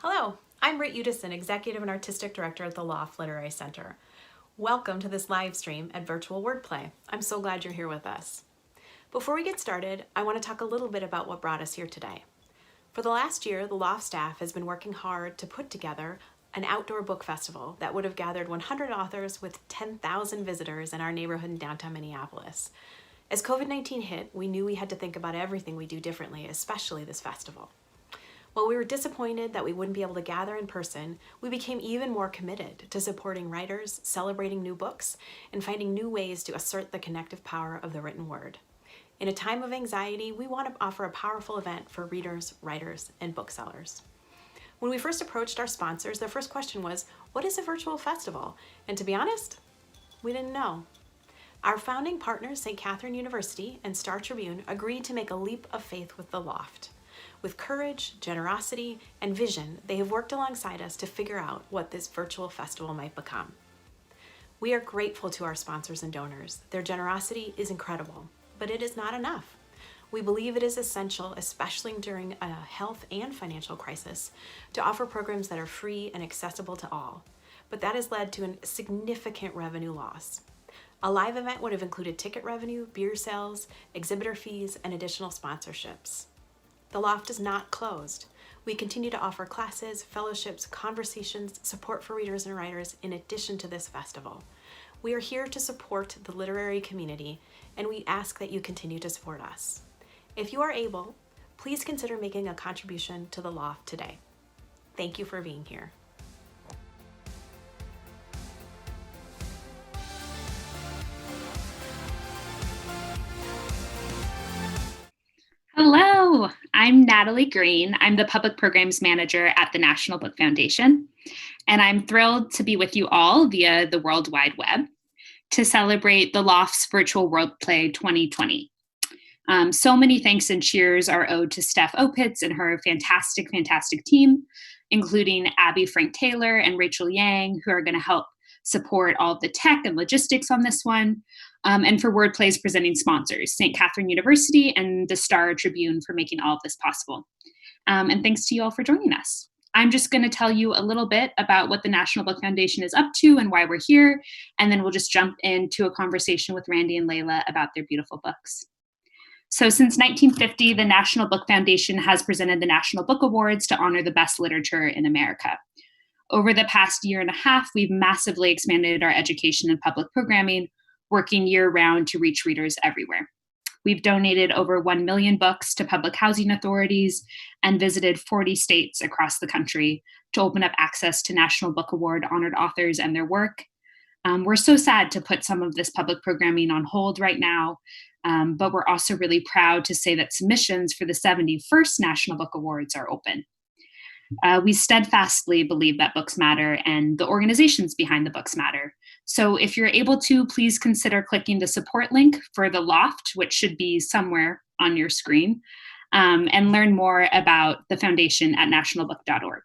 Hello, I'm Britt Udison, Executive and Artistic Director at the Loft Literary Center. Welcome to this live stream at Virtual Wordplay. I'm so glad you're here with us. Before we get started, I want to talk a little bit about what brought us here today. For the last year, the Loft staff has been working hard to put together an outdoor book festival that would have gathered 100 authors with 10,000 visitors in our neighborhood in downtown Minneapolis. As COVID-19 hit, we knew we had to think about everything we do differently, especially this festival. While we were disappointed that we wouldn't be able to gather in person, we became even more committed to supporting writers, celebrating new books, and finding new ways to assert the connective power of the written word. In a time of anxiety, we want to offer a powerful event for readers, writers, and booksellers. When we first approached our sponsors, their first question was, what is a virtual festival? And to be honest, we didn't know. Our founding partners, St. Catherine University and Star Tribune, agreed to make a leap of faith with the Loft. With courage, generosity, and vision, they have worked alongside us to figure out what this virtual festival might become. We are grateful to our sponsors and donors. Their generosity is incredible, but it is not enough. We believe it is essential, especially during a health and financial crisis, to offer programs that are free and accessible to all. But that has led to a significant revenue loss. A live event would have included ticket revenue, beer sales, exhibitor fees, and additional sponsorships. The Loft is not closed. We continue to offer classes, fellowships, conversations, support for readers and writers in addition to this festival. We are here to support the literary community, and we ask that you continue to support us. If you are able, please consider making a contribution to the Loft today. Thank you for being here. Hello, I'm Natalie Green. I'm the Public Programs Manager at the National Book Foundation, and I'm thrilled to be with you all via the World Wide Web to celebrate the Loft's Virtual Wordplay 2020. So many thanks and cheers are owed to Steph Opitz and her fantastic team, including Abby Frank Taylor and Rachel Yang, who are going to help support all of the tech and logistics on this one. And for Wordplay's presenting sponsors, St. Catherine University and the Star Tribune for making all of this possible. And thanks to you all for joining us. I'm just going to tell you a little bit about what the National Book Foundation is up to and why we're here, and then we'll just jump into a conversation with Randy and Laila about their beautiful books. So since 1950, the National Book Foundation has presented the National Book Awards to honor the best literature in America. Over the past year and a half, we've massively expanded our education and public programming, working year-round to reach readers everywhere. We've donated over 1 million books to public housing authorities and visited 40 states across the country to open up access to National Book Award honored authors and their work. We're so sad to put some of this public programming on hold right now, but we're also really proud to say that submissions for the 71st National Book Awards are open. We steadfastly believe that books matter and the organizations behind the books matter. So if you're able to, please consider clicking the support link for the Loft, which should be somewhere on your screen, and learn more about the foundation at nationalbook.org.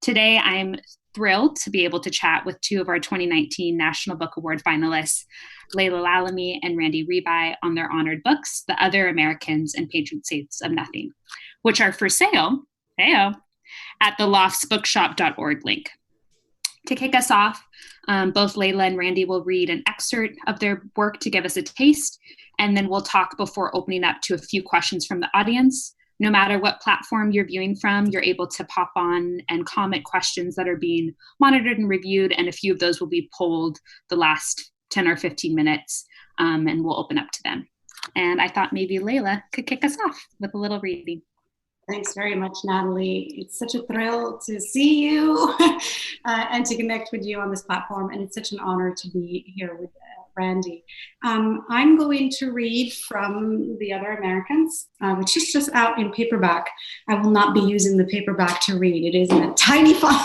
Today, I'm thrilled to be able to chat with two of our 2019 National Book Award finalists, Laila Lalami and Randy Ribay, on their honored books, The Other Americans and Patron Saints of Nothing, which are for sale, at the loftsbookshop.org link. To kick us off, both Laila and Randy will read an excerpt of their work to give us a taste, and then we'll talk before opening up to a few questions from the audience. No matter what platform you're viewing from, you're able to pop on and comment questions that are being monitored and reviewed, and a few of those will be polled the last 10 or 15 minutes, and we'll open up to them. And I thought maybe Laila could kick us off with a little reading. Thanks very much, Natalie. It's such a thrill to see you and to connect with you on this platform, and it's such an honor to be here with Randy. I'm going to read from The Other Americans, which is just out in paperback. I will not be using the paperback to read. It is in a tiny font.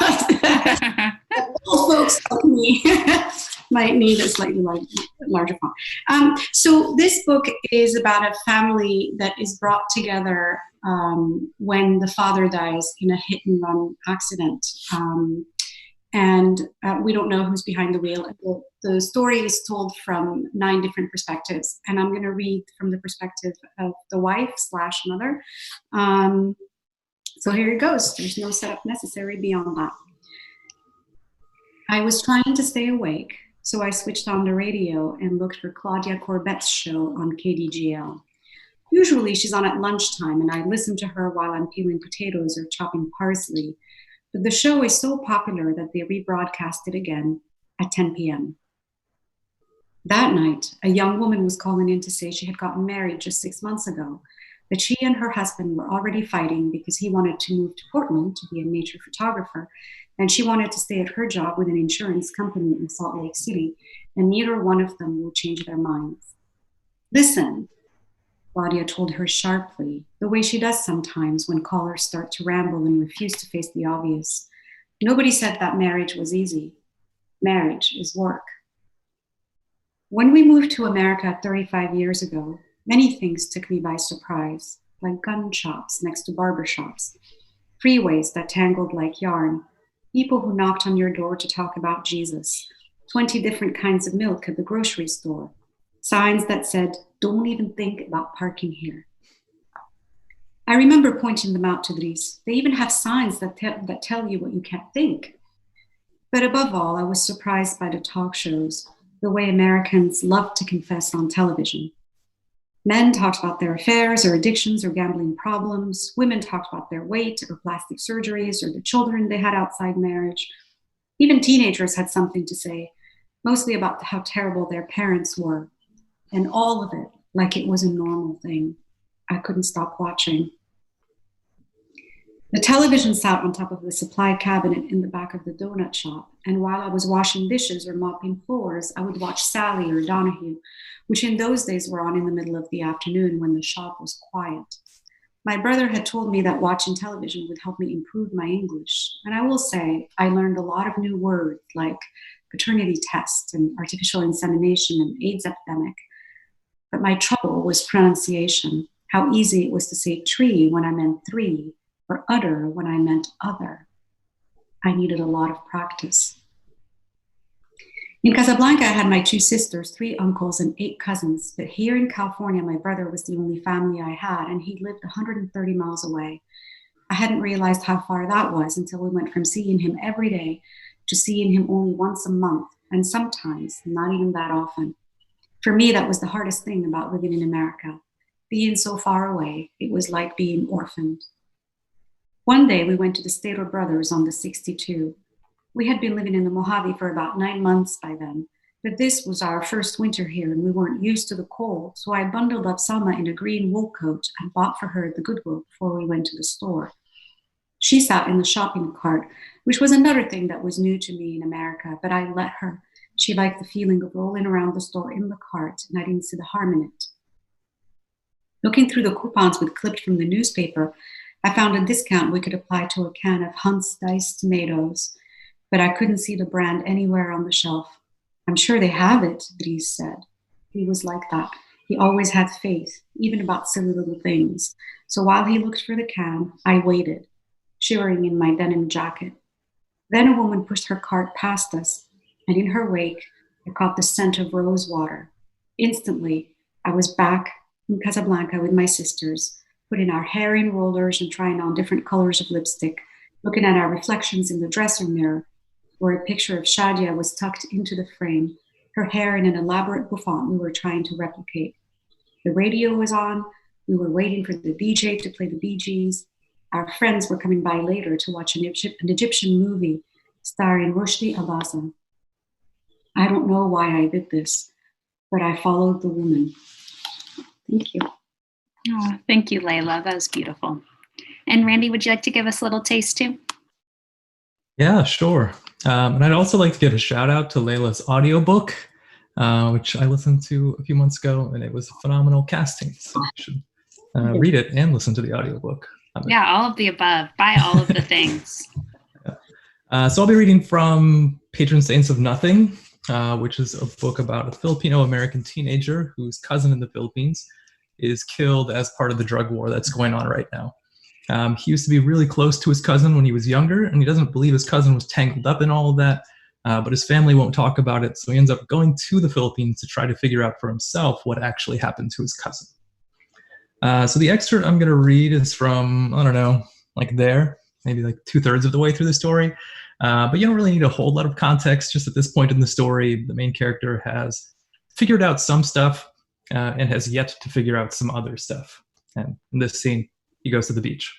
All folks like me might need a slightly larger font. So this book is about a family that is brought together when the father dies in a hit-and-run accident. And we don't know who's behind the wheel. The story is told from 9 different perspectives, and I'm going to read from the perspective of the wife/mother. So here it goes. There's no setup necessary beyond that. I was trying to stay awake, so I switched on the radio and looked for Claudia Corbet's show on KDGL. Usually she's on at lunchtime, and I listen to her while I'm peeling potatoes or chopping parsley. But the show is so popular that they rebroadcast it again at 10 p.m. That night, a young woman was calling in to say she had gotten married just 6 months ago, that she and her husband were already fighting because he wanted to move to Portland to be a nature photographer, and she wanted to stay at her job with an insurance company in Salt Lake City, and neither one of them will change their minds. Listen, Claudia told her sharply, the way she does sometimes when callers start to ramble and refuse to face the obvious. Nobody said that marriage was easy. Marriage is work. When we moved to America 35 years ago, many things took me by surprise, like gun shops next to barber shops, freeways that tangled like yarn, people who knocked on your door to talk about Jesus, 20 different kinds of milk at the grocery store, signs that said, don't even think about parking here. I remember pointing them out to Dries. They even have signs that tell you what you can't think. But above all, I was surprised by the talk shows, the way Americans love to confess on television. Men talked about their affairs or addictions or gambling problems. Women talked about their weight or plastic surgeries or the children they had outside marriage. Even teenagers had something to say, mostly about how terrible their parents were. And all of it like it was a normal thing. I couldn't stop watching. The television sat on top of the supply cabinet in the back of the donut shop, and while I was washing dishes or mopping floors, I would watch Sally or Donahue, which in those days were on in the middle of the afternoon when the shop was quiet. My brother had told me that watching television would help me improve my English, and I will say I learned a lot of new words like paternity test and artificial insemination and AIDS epidemic. But my trouble was pronunciation, how easy it was to say tree when I meant three, or udder when I meant other. I needed a lot of practice. In Casablanca, I had my 2 sisters, 3 uncles, and 8 cousins. But here in California, my brother was the only family I had, and he lived 130 miles away. I hadn't realized how far that was until we went from seeing him every day to seeing him only once a month, and sometimes not even that often. For me, that was the hardest thing about living in America. Being so far away, it was like being orphaned. One day, we went to the Stater Brothers on the 62. We had been living in the Mojave for about 9 months by then, but this was our first winter here and we weren't used to the cold, so I bundled up Selma in a green wool coat and bought for her at the Goodwill before we went to the store. She sat in the shopping cart, which was another thing that was new to me in America, but I let her. She liked the feeling of rolling around the store in the cart, and I didn't see the harm in it. Looking through the coupons we'd clipped from the newspaper, I found a discount we could apply to a can of Hunt's diced tomatoes, but I couldn't see the brand anywhere on the shelf. I'm sure they have it, Dries said. He was like that. He always had faith, even about silly little things. So while he looked for the can, I waited, shivering in my denim jacket. Then a woman pushed her cart past us, and in her wake, I caught the scent of rose water. Instantly, I was back in Casablanca with my sisters, putting our hair in rollers and trying on different colors of lipstick, looking at our reflections in the dressing mirror, where a picture of Shadia was tucked into the frame, her hair in an elaborate bouffant we were trying to replicate. The radio was on. We were waiting for the DJ to play the Bee Gees. Our friends were coming by later to watch an Egyptian movie starring Rushdie Abaza. I don't know why I did this, but I followed the woman. Thank you. Oh, thank you, Laila. That was beautiful. And Randy, would you like to give us a little taste too? Yeah, sure. And I'd also like to give a shout out to Laila's audiobook, which I listened to a few months ago, and it was a phenomenal casting. So you should read it and listen to the audiobook. Yeah, all of the above. Buy all of the things. So I'll be reading from Patron Saints of Nothing, which is a book about a Filipino-American teenager whose cousin in the Philippines is killed as part of the drug war that's going on right now. He used to be really close to his cousin when he was younger, and he doesn't believe his cousin was tangled up in all of that, but his family won't talk about it, so he ends up going to the Philippines to try to figure out for himself what actually happened to his cousin. So the excerpt I'm going to read is from, I don't know, like there, maybe like 2/3 of the way through the story. But you don't really need a whole lot of context. Just at this point in the story, the main character has figured out some stuff and has yet to figure out some other stuff. And in this scene, he goes to the beach.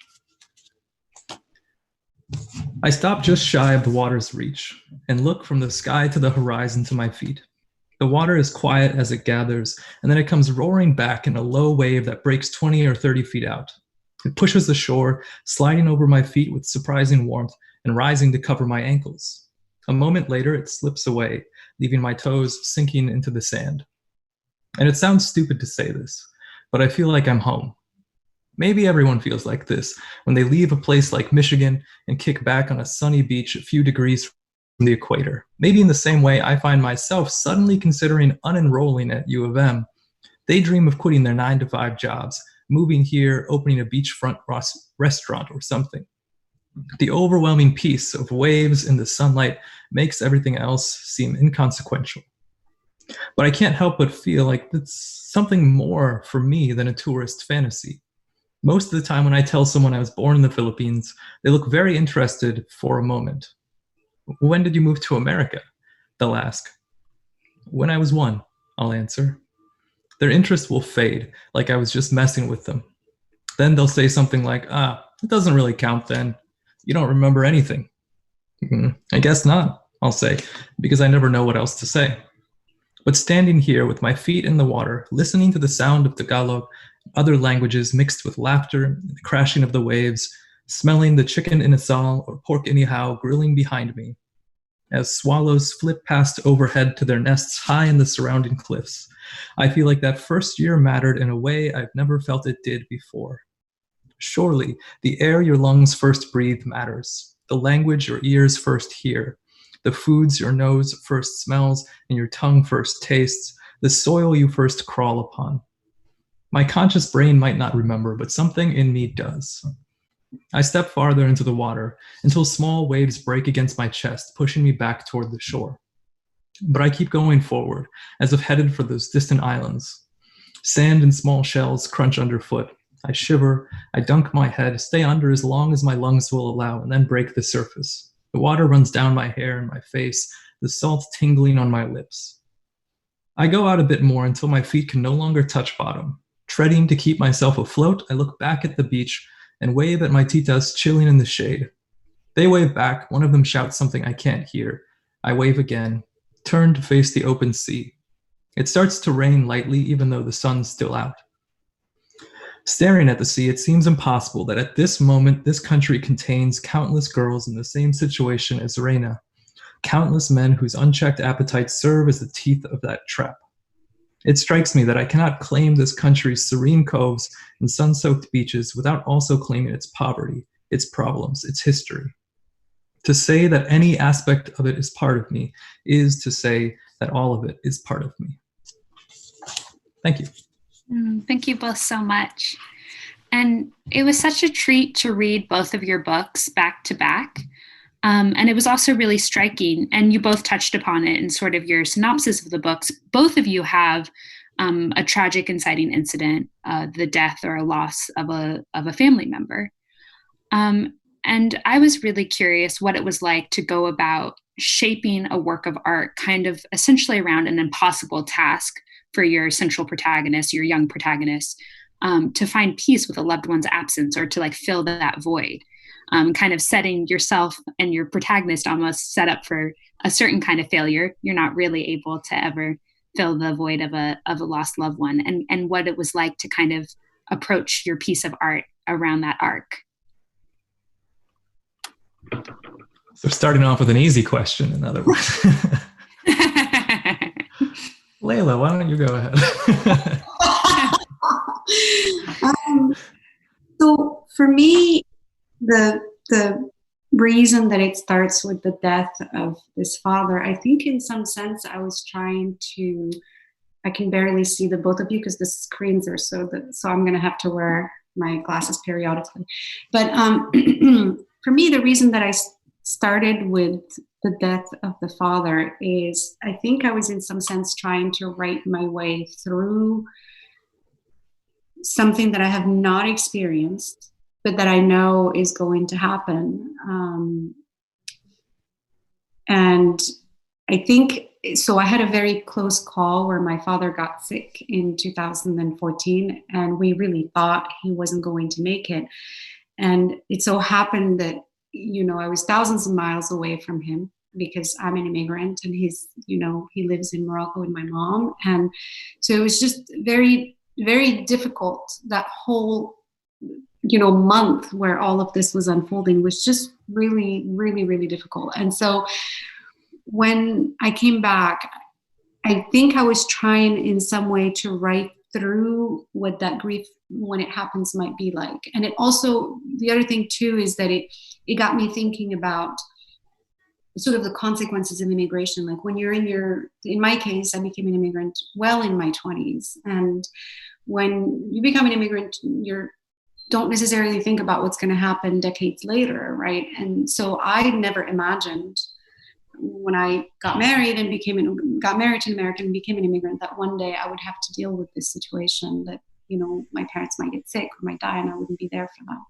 I stop just shy of the water's reach and look from the sky to the horizon to my feet. The water is quiet as it gathers, and then it comes roaring back in a low wave that breaks 20 or 30 feet out. It pushes the shore, sliding over my feet with surprising warmth and rising to cover my ankles. A moment later, it slips away, leaving my toes sinking into the sand. And it sounds stupid to say this, but I feel like I'm home. Maybe everyone feels like this when they leave a place like Michigan and kick back on a sunny beach a few degrees from the equator. Maybe in the same way I find myself suddenly considering unenrolling at U of M. They dream of quitting their 9-to-5 jobs, moving here, opening a beachfront restaurant or something. The overwhelming peace of waves in the sunlight makes everything else seem inconsequential. But I can't help but feel like it's something more for me than a tourist fantasy. Most of the time when I tell someone I was born in the Philippines, they look very interested for a moment. When did you move to America? They'll ask. When I was 1, I'll answer. Their interest will fade, like I was just messing with them. Then they'll say something like, it doesn't really count then. You don't remember anything. I guess not, I'll say, because I never know what else to say. But standing here with my feet in the water, listening to the sound of Tagalog, other languages mixed with laughter and the crashing of the waves, smelling the chicken inasal or pork inihaw grilling behind me, as swallows flip past overhead to their nests high in the surrounding cliffs, I feel like that first year mattered in a way I've never felt it did before. Surely, the air your lungs first breathe matters, the language your ears first hear, the foods your nose first smells and your tongue first tastes, the soil you first crawl upon. My conscious brain might not remember, but something in me does. I step farther into the water until small waves break against my chest, pushing me back toward the shore. But I keep going forward, as if headed for those distant islands. Sand and small shells crunch underfoot. I shiver, I dunk my head, stay under as long as my lungs will allow, and then break the surface. The water runs down my hair and my face, the salt tingling on my lips. I go out a bit more until my feet can no longer touch bottom. Treading to keep myself afloat, I look back at the beach and wave at my titas chilling in the shade. They wave back, one of them shouts something I can't hear. I wave again, turn to face the open sea. It starts to rain lightly even though the sun's still out. Staring at the sea, it seems impossible that at this moment this country contains countless girls in the same situation as Reina, countless men whose unchecked appetites serve as the teeth of that trap. It strikes me that I cannot claim this country's serene coves and sun-soaked beaches without also claiming its poverty, its problems, its history. To say that any aspect of it is part of me is to say that all of it is part of me. Thank you. Thank you both so much. And it was such a treat to read both of your books back to back. And it was also really striking, and you both touched upon it in sort of your synopsis of the books. Both of you have a tragic inciting incident, the death or a loss of a family member. And I was really curious what it was like to go about shaping a work of art kind of essentially around an impossible task for your central protagonist, your young protagonist, to find peace with a loved one's absence or to like fill that void. Kind of setting yourself and your protagonist almost set up for a certain kind of failure. You're not really able to ever fill the void of a lost loved one, and what it was like to kind of approach your piece of art around that arc. So starting off with an easy question, in other words. Laila, why don't you go ahead? So for me, the reason that it starts with the death of this father, I think in some sense I was trying to, I can barely see the both of you because the screens are so I'm going to have to wear my glasses periodically. But for me, the reason that I started with the death of the father is I think I was in some sense trying to write my way through something that I have not experienced but that I know is going to happen. And I think, so I had a very close call where my father got sick in 2014, and we really thought he wasn't going to make it. And it so happened that, I was thousands of miles away from him because I'm an immigrant, and he's, he lives in Morocco with my mom. And so it was just very, very difficult. That whole, month where all of this was unfolding was just really, really, really difficult. And so when I came back, I think I was trying in some way to write through what that grief when it happens might be like. And it also, the other thing too, is that it got me thinking about sort of the consequences of immigration. Like when you're in my case, I became an immigrant well in my 20s. And when you become an immigrant, you don't necessarily think about what's going to happen decades later, right? And so I never imagined when I got married and got married to an American and became an immigrant that one day I would have to deal with this situation, that, my parents might get sick or might die and I wouldn't be there for them.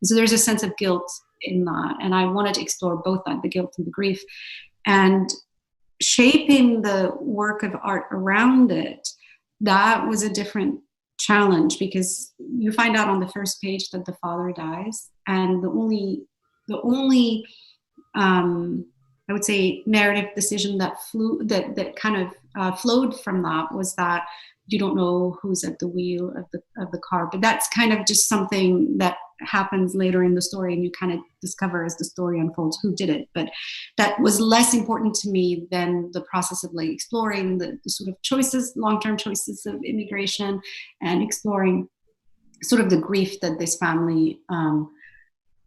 And so there's a sense of guilt in that. And I wanted to explore both that, the guilt and the grief, and shaping the work of art around it. That was a different challenge, because you find out on the first page that the father dies, and the only I would say narrative decision that kind of flowed from that was that you don't know who's at the wheel of the car. But that's kind of just something that happens later in the story, and you kind of discover as the story unfolds who did it. But that was less important to me than the process of like exploring the sort of choices, long-term choices of immigration, and exploring sort of the grief that this family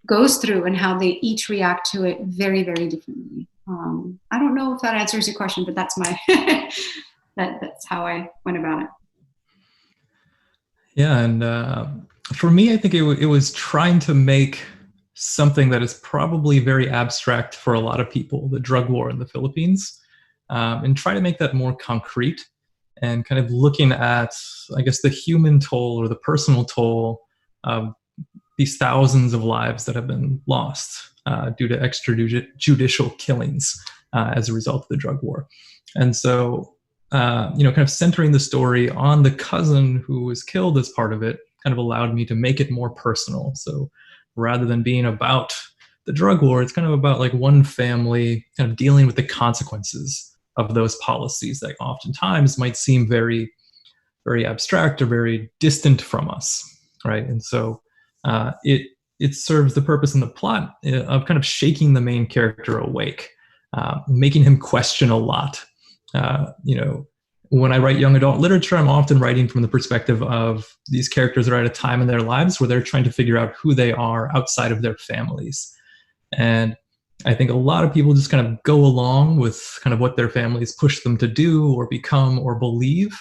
goes through and how they each react to it very, very differently. I don't know if that answers your question, but that's my that's how I went about it. Yeah, and for me, I think it was trying to make something that is probably very abstract for a lot of people, the drug war in the Philippines, and try to make that more concrete, and kind of looking at, I guess, the human toll or the personal toll of these thousands of lives that have been lost due to extrajudicial killings as a result of the drug war. And so, kind of centering the story on the cousin who was killed as part of it kind of allowed me to make it more personal. So rather than being about the drug war, it's kind of about like one family kind of dealing with the consequences of those policies that oftentimes might seem very, very abstract or very distant from us, right? And so it serves the purpose in the plot of kind of shaking the main character awake, making him question a lot. When I write young adult literature, I'm often writing from the perspective of these characters that are at a time in their lives where they're trying to figure out who they are outside of their families. And I think a lot of people just kind of go along with kind of what their families push them to do or become or believe.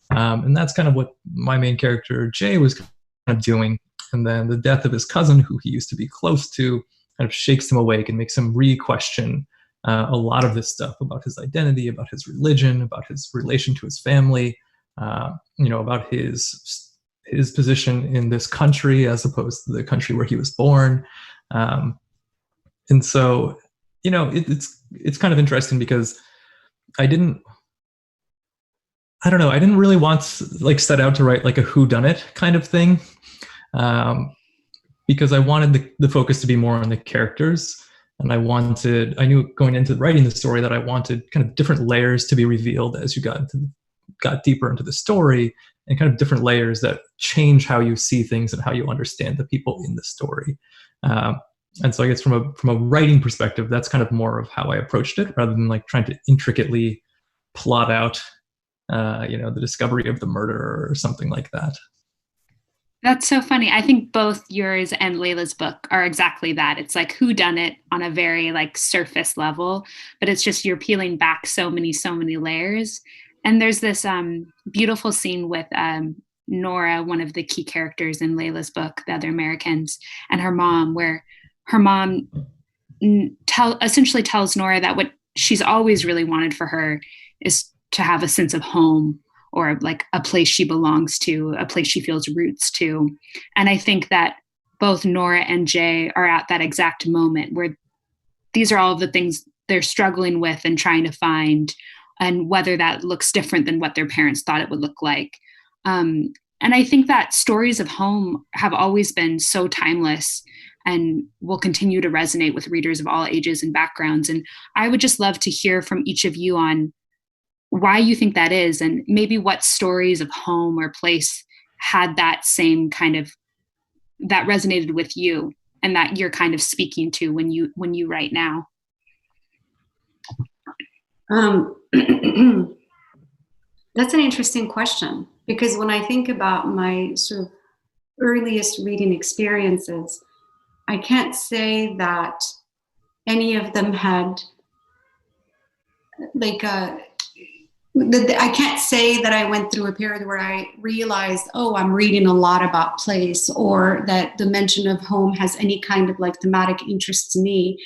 And that's kind of what my main character, Jay, was kind of doing. And then the death of his cousin, who he used to be close to, kind of shakes him awake and makes him re-question a lot of this stuff about his identity, about his religion, about his relation to his family, about his position in this country as opposed to the country where he was born. And so, it's kind of interesting because I didn't really want to set out to write like a whodunit kind of thing, because I wanted the focus to be more on the characters. And I knew going into writing the story that I wanted kind of different layers to be revealed as you got deeper into the story, and kind of different layers that change how you see things and how you understand the people in the story. And so I guess from a writing perspective, that's kind of more of how I approached it, rather than like trying to intricately plot out, the discovery of the murderer or something like that. That's so funny. I think both yours and Laila's book are exactly that. It's like whodunit on a very like surface level, but it's just you're peeling back so many layers. And there's this beautiful scene with Nora, one of the key characters in Laila's book, The Other Americans, and her mom, where her mom essentially tells Nora that what she's always really wanted for her is to have a sense of home, or like a place she belongs to, a place she feels roots to. And I think that both Nora and Jay are at that exact moment where these are all the things they're struggling with and trying to find, and whether that looks different than what their parents thought it would look like. And I think that stories of home have always been so timeless and will continue to resonate with readers of all ages and backgrounds. And I would just love to hear from each of you on why you think that is, and maybe what stories of home or place had that same kind of, that resonated with you and that you're kind of speaking to when you write now. That's an interesting question, because when I think about my sort of earliest reading experiences, I can't say that any of them had like I can't say that I went through a period where I realized, oh, I'm reading a lot about place, or that the mention of home has any kind of like thematic interest to me.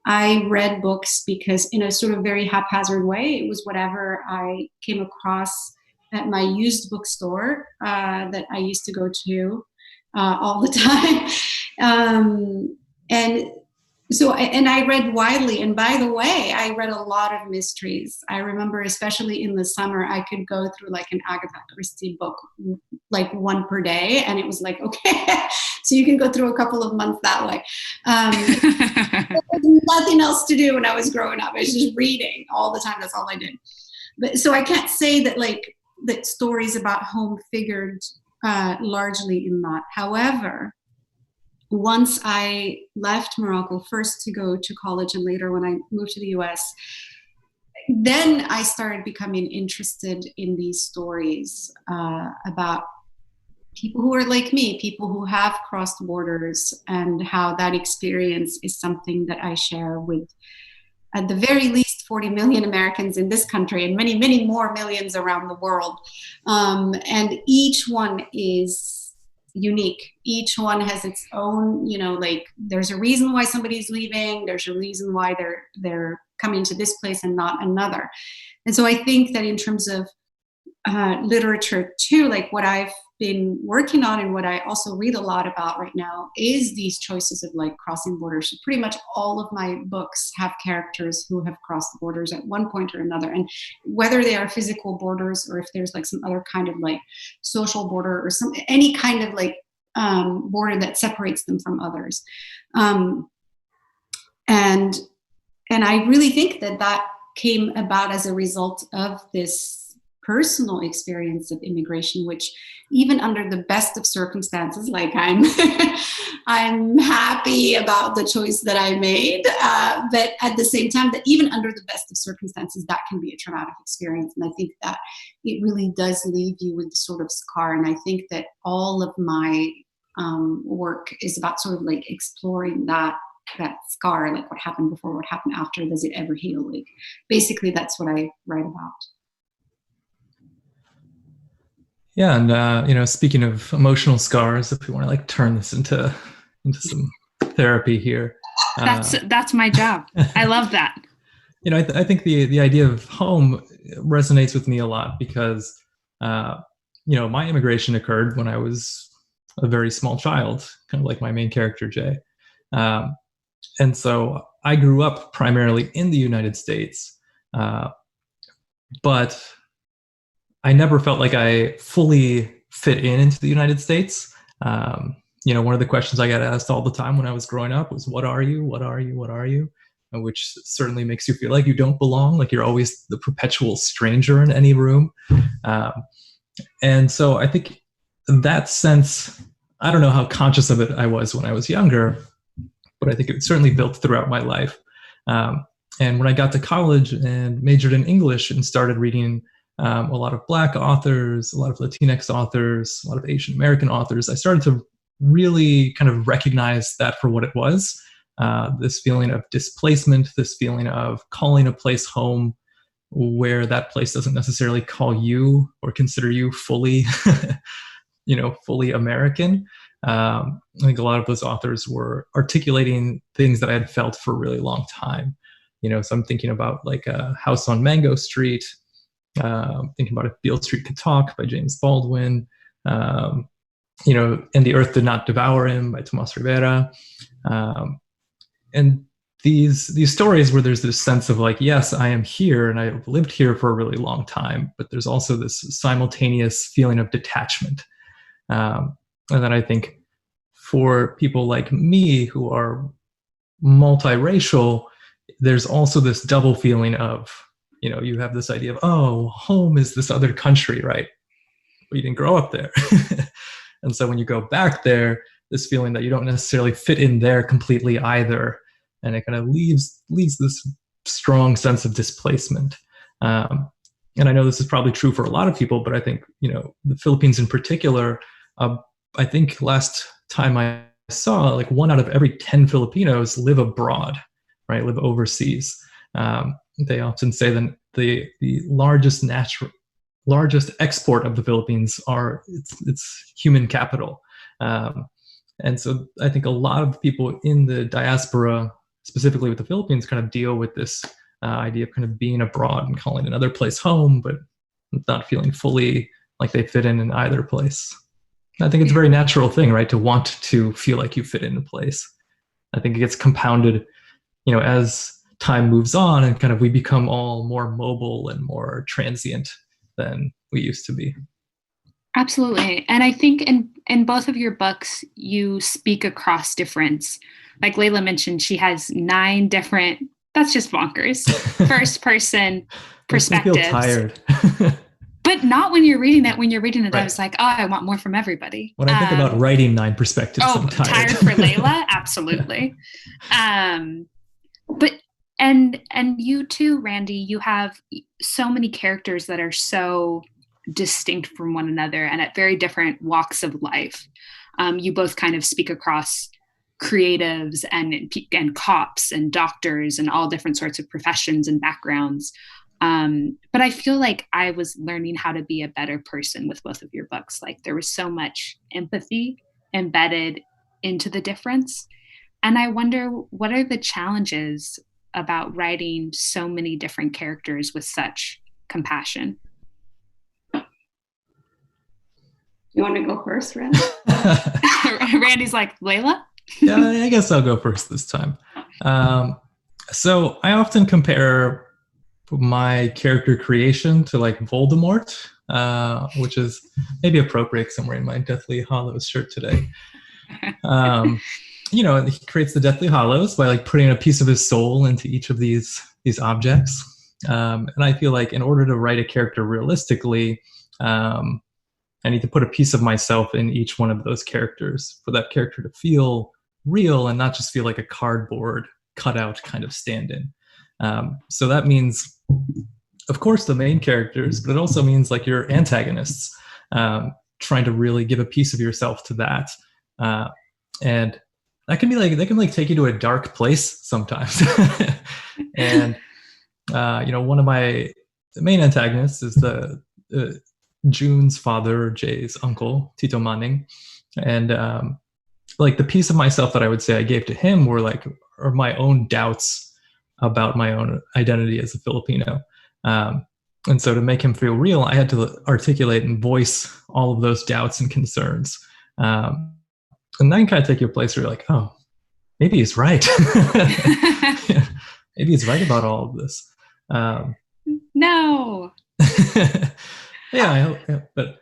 I read books because, in a sort of very haphazard way, it was whatever I came across at my used bookstore that I used to go to all the time. And I read widely. And by the way, I read a lot of mysteries. I remember, especially in the summer, I could go through like an Agatha Christie book, like one per day. And it was like, okay, so you can go through a couple of months that way. There was nothing else to do when I was growing up. I was just reading all the time. That's all I did. But so I can't say that like that stories about home figured largely in that. However, once I left Morocco, first to go to college and later when I moved to the US, then I started becoming interested in these stories about people who are like me, people who have crossed borders, and how that experience is something that I share with, at the very least, 40 million Americans in this country and many, many more millions around the world. And each one is unique. Each one has its own, like there's a reason why somebody's leaving. There's a reason why they're coming to this place and not another. And so I think that in terms of literature too, like what I've been working on and what I also read a lot about right now is these choices of like crossing borders. So pretty much all of my books have characters who have crossed the borders at one point or another, and whether they are physical borders or if there's like some other kind of like social border or any kind of like border that separates them from others. And I really think that came about as a result of this personal experience of immigration, which even under the best of circumstances, like I'm happy about the choice that I made, but at the same time, that even under the best of circumstances, that can be a traumatic experience. And I think that it really does leave you with sort of scar. And I think that all of my work is about sort of like exploring that scar, like what happened before, what happened after, does it ever heal? Like basically that's what I write about. Yeah, and speaking of emotional scars, if we want to like turn this into some therapy here, that's my job. I love that. I think the idea of home resonates with me a lot because my immigration occurred when I was a very small child, kind of like my main character Jay, and so I grew up primarily in the United States, but I never felt like I fully fit into the United States. One of the questions I got asked all the time when I was growing up was, what are you? What are you? What are you? Which certainly makes you feel like you don't belong, like you're always the perpetual stranger in any room. And so I think in that sense, I don't know how conscious of it I was when I was younger, but I think it certainly built throughout my life. And when I got to college and majored in English and started reading a lot of Black authors, a lot of Latinx authors, a lot of Asian American authors, I started to really kind of recognize that for what it was, this feeling of displacement, this feeling of calling a place home where that place doesn't necessarily call you or consider you fully, fully American. I think a lot of those authors were articulating things that I had felt for a really long time. So I'm thinking about like a House on Mango Street, thinking about If Beale Street Could Talk by James Baldwin, And the Earth Did Not Devour Him by Tomas Rivera. And these stories where there's this sense of like, yes, I am here and I've lived here for a really long time, but there's also this simultaneous feeling of detachment. And then I think for people like me who are multiracial, there's also this double feeling of, you have this idea of, oh, home is this other country, right? But you didn't grow up there. And so when you go back there, this feeling that you don't necessarily fit in there completely either. And it kind of leaves this strong sense of displacement. And I know this is probably true for a lot of people, but I think, the Philippines in particular, I think last time I saw, like 1 out of every 10 Filipinos live abroad, right? Live overseas. They often say that the largest export of the Philippines it's human capital. And so I think a lot of people in the diaspora, specifically with the Philippines, kind of deal with this idea of kind of being abroad and calling another place home, but not feeling fully like they fit in either place. I think it's a very natural thing, right? To want to feel like you fit in a place. I think it gets compounded, as time moves on and kind of we become all more mobile and more transient than we used to be. Absolutely. And I think in both of your books, you speak across difference. Like Laila mentioned, she has 9 different, that's just bonkers, first person perspectives. I feel tired. But not when you're reading it. When you're reading it, Right. I was like, oh, I want more from everybody. When I think about writing 9 perspectives, I'm tired. Tired for Laila? Absolutely. But you too, Randy, you have so many characters that are so distinct from one another and at very different walks of life. You both kind of speak across creatives and cops and doctors and all different sorts of professions and backgrounds. But I feel like I was learning how to be a better person with both of your books. Like there was so much empathy embedded into the difference. And I wonder, what are the challenges about writing so many different characters with such compassion? You want to go first, Randy? Randy's like, Laila? Yeah, I guess I'll go first this time. So I often compare my character creation to like Voldemort, which is maybe appropriate because I'm wearing my Deathly Hallows shirt today. He creates the Deathly Hallows by like putting a piece of his soul into each of these objects. And I feel like in order to write a character realistically, I need to put a piece of myself in each one of those characters for that character to feel real and not just feel like a cardboard cutout kind of stand-in. So that means, of course, the main characters, but it also means like your antagonists, trying to really give a piece of yourself to that. And that can be like, they can like take you to a dark place sometimes. And, one of my main antagonists is the June's father, Jay's uncle, Tito Manning. And like the piece of myself that I would say I gave to him are my own doubts about my own identity as a Filipino. And so to make him feel real, I had to articulate and voice all of those doubts and concerns. And then kind of take you a place where you're like, oh, maybe he's right. Maybe he's right about all of this. No. Yeah, I hope. Yeah, but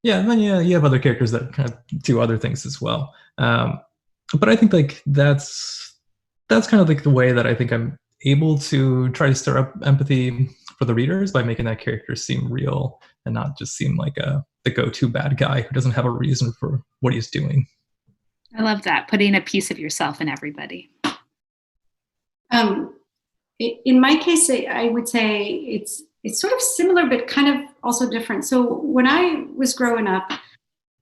yeah, and then you have other characters that kind of do other things as well. But I think like that's kind of like the way that I think I'm able to try to stir up empathy for the readers by making that character seem real and not just seem like the go-to bad guy who doesn't have a reason for what he's doing. I love that, putting a piece of yourself in everybody. In my case, I would say it's sort of similar, but kind of also different. So when I was growing up,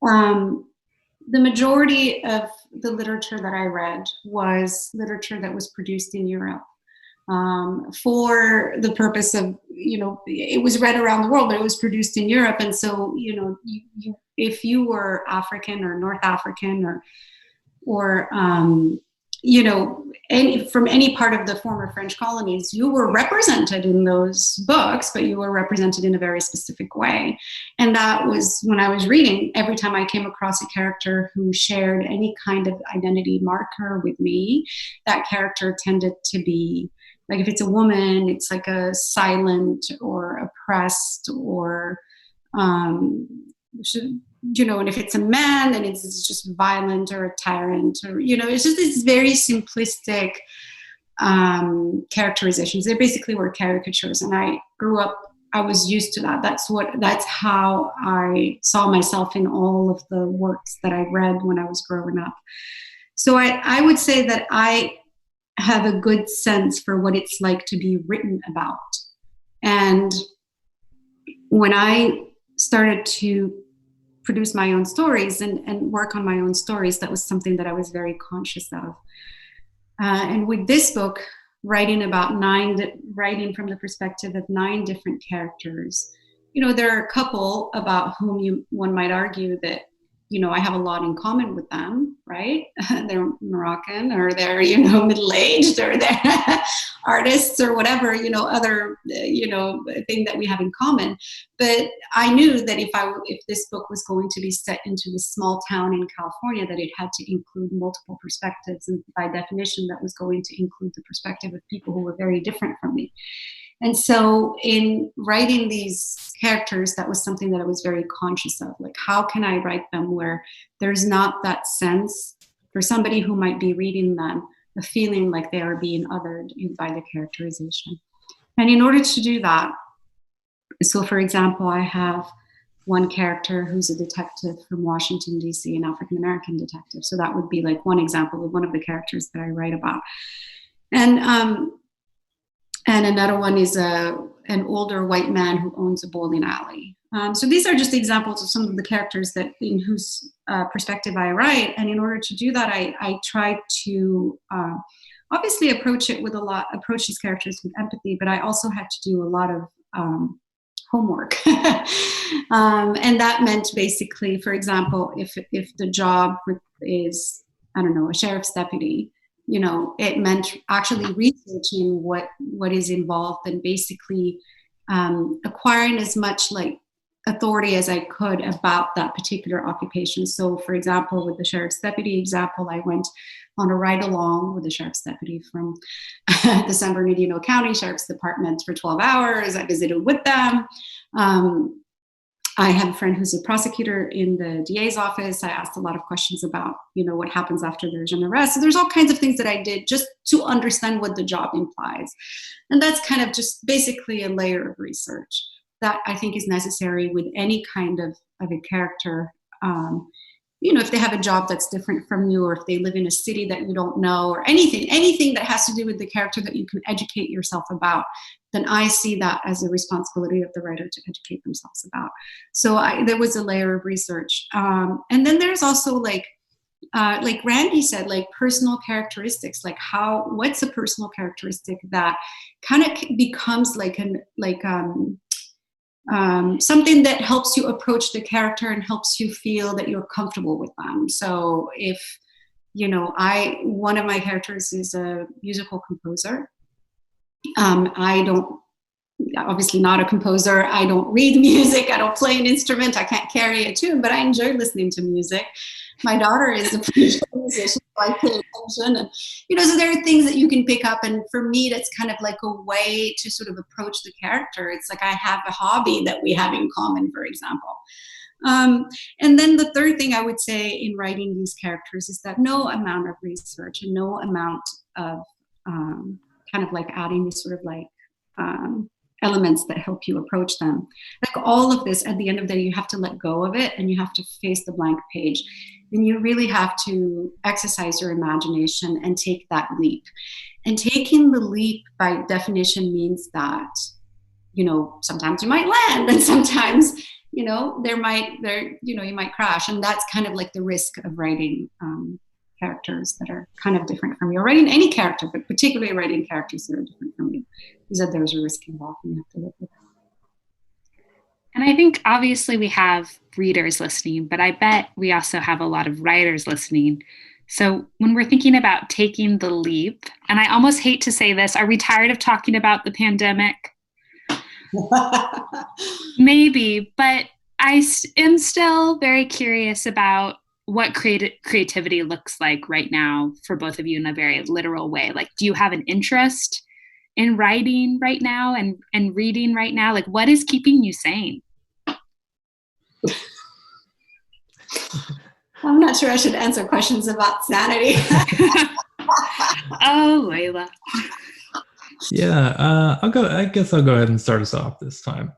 the majority of the literature that I read was literature that was produced in Europe for the purpose of, it was read around the world, but it was produced in Europe. And so, if you were African or North African or from any part of the former French colonies, you were represented in those books, but you were represented in a very specific way. And that was, when I was reading, every time I came across a character who shared any kind of identity marker with me, that character tended to be, like, if it's a woman, it's like a silent or oppressed or, and if it's a man, then it's just violent or a tyrant, or, it's just this very simplistic characterizations. They basically were caricatures. And I grew up, I was used to that. That's how I saw myself in all of the works that I read when I was growing up. So I would say that I have a good sense for what it's like to be written about. And when I started to produce my own stories and work on my own stories, that was something that I was very conscious of. And with this book, writing from the perspective of 9 different characters, there are a couple about whom one might argue that, I have a lot in common with them, right? They're Moroccan, or they're, middle-aged, or they're artists, or whatever, other, thing that we have in common. But I knew that if this book was going to be set into this small town in California, that it had to include multiple perspectives. And by definition, that was going to include the perspective of people who were very different from me. And so in writing these characters, that was something that I was very conscious of. Like, how can I write them where there's not that sense for somebody who might be reading them, a feeling like they are being othered by the characterization. And in order to do that, so for example, I have one character who's a detective from Washington, D.C., an African-American detective. So that would be like one example of one of the characters that I write about. And another one is an older white man who owns a bowling alley. So these are just examples of some of the characters in whose perspective I write. And in order to do that, I try to obviously approach these characters with empathy, but I also had to do a lot of homework. And that meant basically, for example, if the job is, I don't know, a sheriff's deputy, it meant actually researching what is involved and basically acquiring as much like authority as I could about that particular occupation. So for example, with the sheriff's deputy example, I went on a ride along with the sheriff's deputy from the San Bernardino County Sheriff's Department for 12 hours. I visited with them. I have a friend who's a prosecutor in the DA's office. I asked a lot of questions about, what happens after there's an arrest. So there's all kinds of things that I did just to understand what the job implies. And that's kind of just basically a layer of research that I think is necessary with any kind of a character. If they have a job that's different from you, or if they live in a city that you don't know, or anything that has to do with the character that you can educate yourself about, then I see that as a responsibility of the writer to educate themselves about. So there was a layer of research. And then there's also like Randy said, like personal characteristics, like what's a personal characteristic that kind of becomes something that helps you approach the character and helps you feel that you're comfortable with them. So if, one of my characters is a musical composer. Obviously not a composer. I don't read music. I don't play an instrument. I can't carry a tune, but I enjoy listening to music. My daughter is a musician, so I pay attention. And, so there are things that you can pick up. And for me, that's kind of like a way to sort of approach the character. It's like I have a hobby that we have in common, for example. And then the third thing I would say in writing these characters is that no amount of research and no amount of kind of like adding these sort of like elements that help you approach them. Like all of this, at the end of the day, you have to let go of it and you have to face the blank page. And you really have to exercise your imagination and take that leap. And taking the leap by definition means that, sometimes you might land and sometimes, you might crash. And that's kind of like the risk of writing characters that are kind of different from you, or writing any character, but particularly writing characters that are different from you, is that there's a risk involved and you have to live with that. And I think obviously we have readers listening, but I bet we also have a lot of writers listening. So when we're thinking about taking the leap, and I almost hate to say this, are we tired of talking about the pandemic? Maybe, but I am still very curious about what creativity looks like right now for both of you in a very literal way. Like, do you have an interest in writing right now and reading right now? Like, what is keeping you sane? I'm not sure I should answer questions about sanity. Oh, Laila. Yeah, I guess I'll go ahead and start us off this time.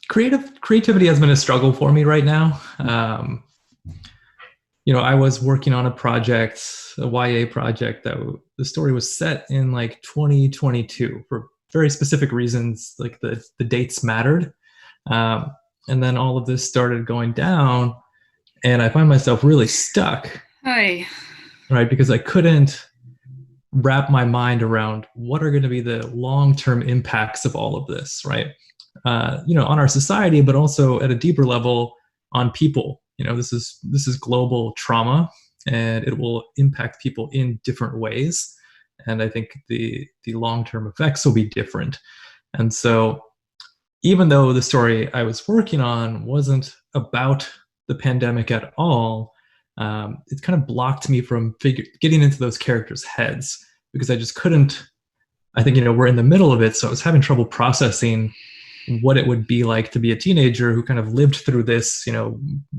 Creativity has been a struggle for me right now. I was working on a project, a YA project that the story was set in like 2022 for very specific reasons, like the dates mattered. And then all of this started going down, and I find myself really stuck. Hi. Right, because I couldn't wrap my mind around what are going to be the long-term impacts of all of this, right? On our society, but also at a deeper level on people. This is global trauma, and it will impact people in different ways. And I think the long-term effects will be different. And so even though the story I was working on wasn't about the pandemic at all, it kind of blocked me from getting into those characters' heads, because I just couldn't. I think, we're in the middle of it, so I was having trouble processing what it would be like to be a teenager who kind of lived through this,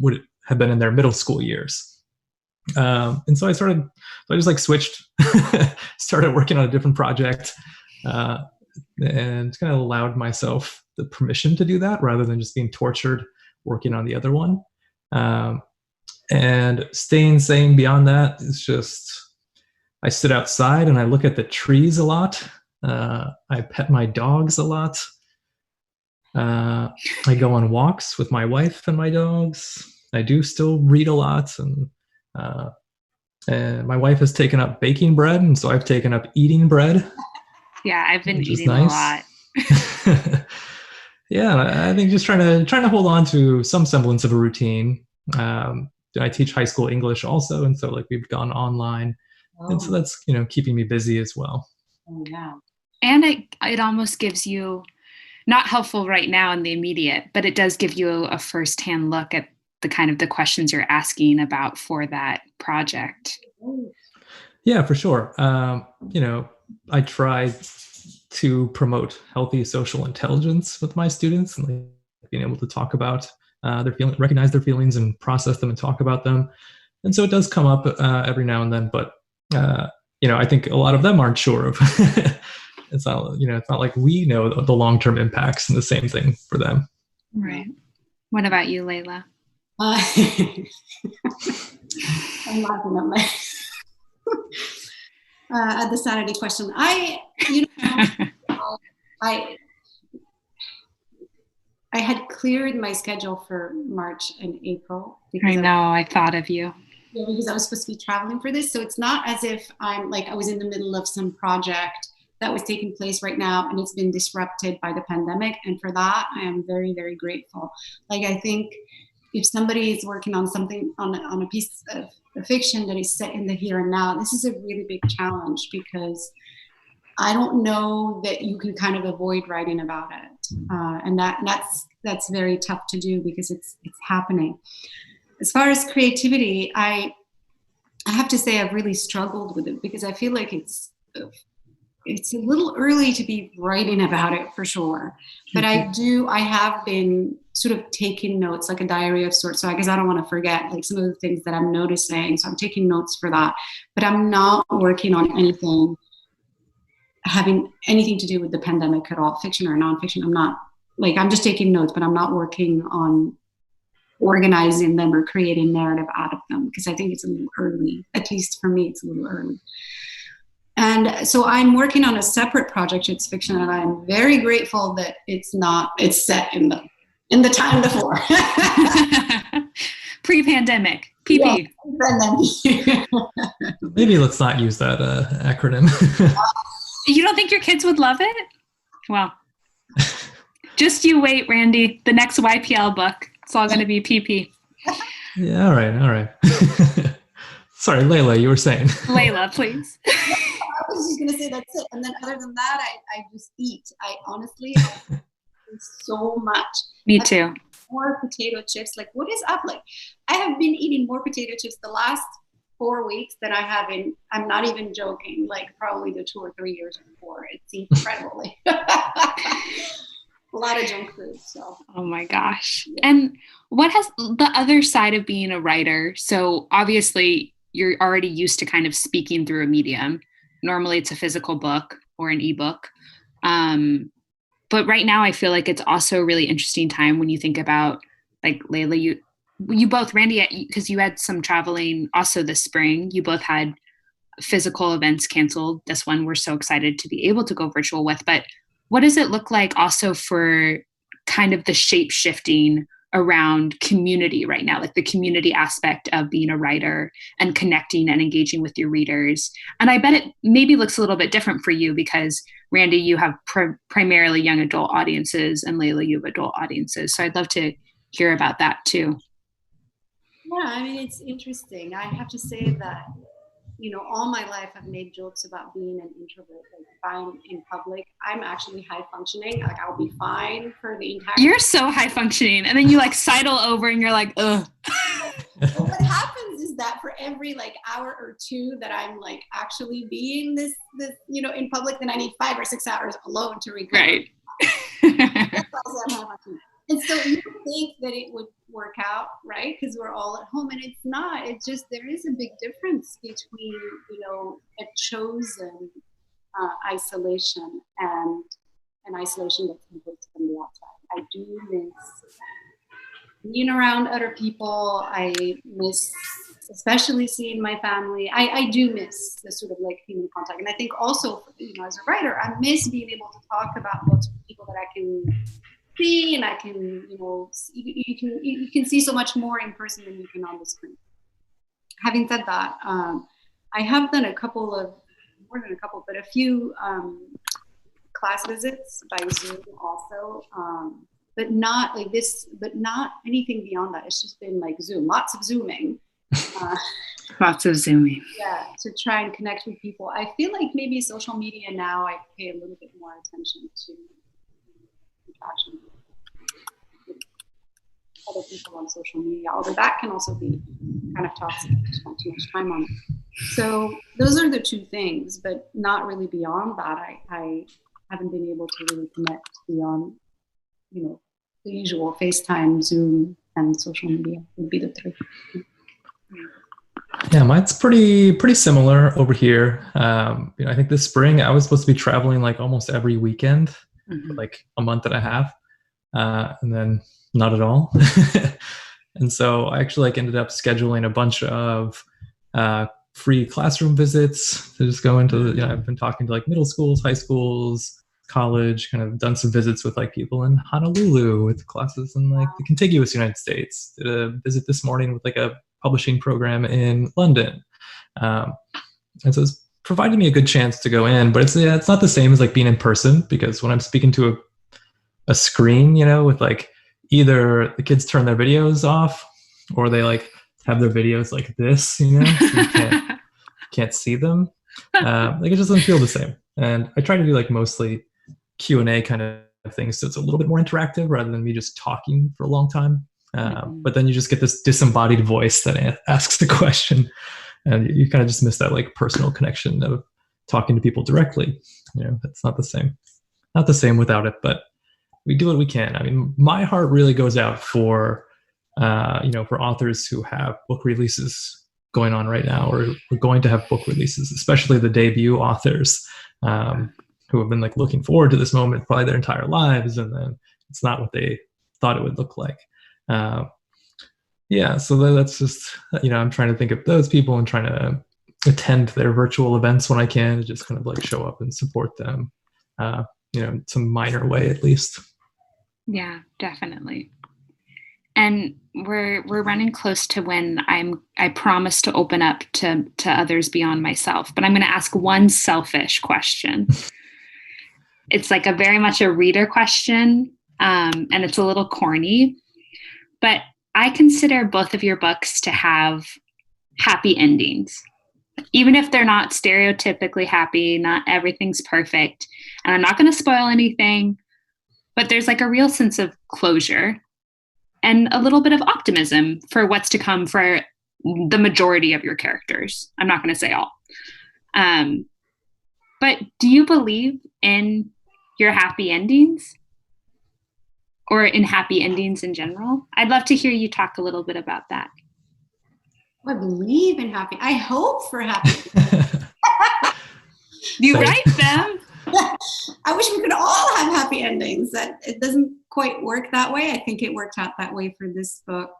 would have been in their middle school years. And so I just like switched, started working on a different project, and kind of allowed myself the permission to do that rather than just being tortured working on the other one. And staying sane beyond that is just, I sit outside and I look at the trees a lot. I pet my dogs a lot. I go on walks with my wife and my dogs. I do still read a lot, and my wife has taken up baking bread, and so I've taken up eating bread. Yeah, I've been eating nice. a lot. Yeah, I think just trying to hold on to some semblance of a routine. I teach high school English also, and so like we've gone online, and so that's keeping me busy as well. Oh, yeah. And it almost gives you, not helpful right now in the immediate, but it does give you a firsthand look at the kind of the questions you're asking about for that project. Yeah, for sure. I try to promote healthy social intelligence with my students, and like being able to talk about their feelings, recognize their feelings, and process them and talk about them. And so it does come up every now and then, but I think a lot of them aren't sure of. It's not like we know the long-term impacts, and the same thing for them. Right. What about you, Laila? I'm laughing at my at the sanity question. I had cleared my schedule for March and April. I know, I thought of you. Yeah, because I was supposed to be traveling for this. So it's not as if I was in the middle of some project that was taking place right now, and it's been disrupted by the pandemic. And for that, I am very, very grateful. I think if somebody is working on something, on a piece of fiction that is set in the here and now, this is a really big challenge, because I don't know that you can kind of avoid writing about it. And that's very tough to do, because it's happening. As far as creativity, I have to say I've really struggled with it, because I feel like it's a little early to be writing about it, for sure. But I have been sort of taking notes, like a diary of sorts. So I guess I don't want to forget like some of the things that I'm noticing. So I'm taking notes for that. But I'm not working on anything having anything to do with the pandemic at all, fiction or nonfiction. I'm just taking notes, but I'm not working on organizing them or creating narrative out of them, because I think it's a little early. At least for me, it's a little early. And so I'm working on a separate project. It's fiction, and I'm very grateful that it's set in the time before. Pre-pandemic, PP. Yeah, Maybe let's not use that acronym. You don't think your kids would love it? Well, just you wait, Randy. The next YPL book, it's all going to be PP. Yeah, all right. Sorry, Layla, you were saying. Layla, please. I was just gonna say that's it. And then other than that, I just eat. I honestly eat so much. Me too. More potato chips. Like, what is up? Like, I have been eating more potato chips the last 4 weeks than I have in, I'm not even joking, like probably the 2 or 3 years before. It's incredible. A lot of junk food. So. Oh my gosh. Yeah. And what has the other side of being a writer? So obviously you're already used to kind of speaking through a medium. Normally it's a physical book or an ebook. But right now I feel like it's also a really interesting time when you think about, like, Layla, you both, Randy, because you had some traveling also this spring, you both had physical events canceled. This one we're so excited to be able to go virtual with. But what does it look like also for kind of the shape shifting around community right now, like the community aspect of being a writer and connecting and engaging with your readers? And I bet it maybe looks a little bit different for you because, Randy, you have primarily young adult audiences, and Layla, you have adult audiences. So I'd love to hear about that too. Yeah, I mean, it's interesting. I have to say that, you know, all my life I've made jokes about being an introvert. Like, if I'm in public, I'm actually high functioning. Like, I'll be fine for the entire. You're so high functioning, and then you like sidle over, and you're like, ugh. Well, what happens is that for every like hour or two that I'm like actually being this you know, in public, then I need 5 or 6 hours alone to recover. Right. That's also high functioning. And so you think that it would work out, right? Because we're all at home, and it's not. It's just, there is a big difference between, you know, a chosen isolation and an isolation that's imposed from the outside. I do miss being around other people. I miss especially seeing my family. I do miss the sort of like human contact. And I think also, you know, as a writer, I miss being able to talk about books with people that I can see, and I can, you know, you can see so much more in person than you can on the screen. Having said that, I have done a few class visits by Zoom also, but not like this, but not anything beyond that. It's just been like Zoom, lots of Zooming. Lots of Zooming. Yeah, to try and connect with people. I feel like maybe social media now, I pay a little bit more attention to interaction with other people on social media, although that can also be kind of toxic if you spend too much time on it. So those are the two things, but not really beyond that. I haven't been able to really connect beyond, you know, the usual FaceTime, Zoom, and social media would be the 3. Yeah, mine's pretty similar over here. You know, I think this spring I was supposed to be traveling like almost every weekend, for like a month and a half, and then not at all. And so I actually like ended up scheduling a bunch of free classroom visits to just go into the, you know, I've been talking to like middle schools, high schools, college, kind of done some visits with like people in Honolulu with classes in like the contiguous United States. Did a visit this morning with like a publishing program in London. And so it's provided me a good chance to go in, but it's not the same as like being in person, because when I'm speaking to a screen, you know, with like either the kids turn their videos off or they like have their videos like this, you know, so you can't see them. Like it just doesn't feel the same. And I try to do like mostly Q&A kind of things, so it's a little bit more interactive rather than me just talking for a long time. But then you just get this disembodied voice that asks the question, and you kind of just miss that like personal connection of talking to people directly. You know, it's not the same without it, but we do what we can. I mean, my heart really goes out for, you know, for authors who have book releases going on right now, or we're going to have book releases, especially the debut authors who have been like looking forward to this moment probably their entire lives, and then it's not what they thought it would look like. Yeah, so that's just, you know, I'm trying to think of those people and trying to attend their virtual events when I can, just kind of like show up and support them, you know, in some minor way at least. Yeah, definitely. And we're running close to when I promise to open up to others beyond myself, but I'm going to ask one selfish question. It's like a very much a reader question, and it's a little corny, but I consider both of your books to have happy endings, even if they're not stereotypically happy, not everything's perfect. And I'm not going to spoil anything, but there's like a real sense of closure and a little bit of optimism for what's to come for the majority of your characters. I'm not going to say all. But do you believe in your happy endings? Or in happy endings in general? I'd love to hear you talk a little bit about that. I believe in happy. I hope for happy. You write them. I wish we could all have happy endings. That it doesn't quite work that way. I think it worked out that way for this book.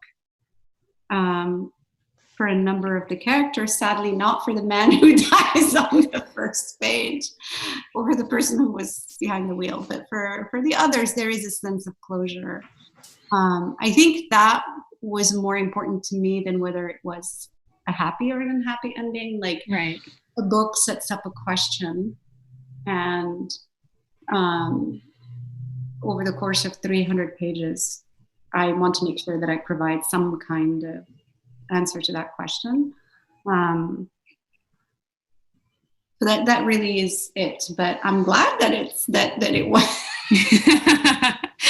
For a number of the characters, sadly not for the man who dies on the first page or for the person who was behind the wheel, but for the others, there is a sense of closure. I think that was more important to me than whether it was a happy or an unhappy ending. Like, right. A book sets up a question, and over the course of 300 pages, I want to make sure that I provide some kind of answer to that question. So that really is it. But I'm glad that it was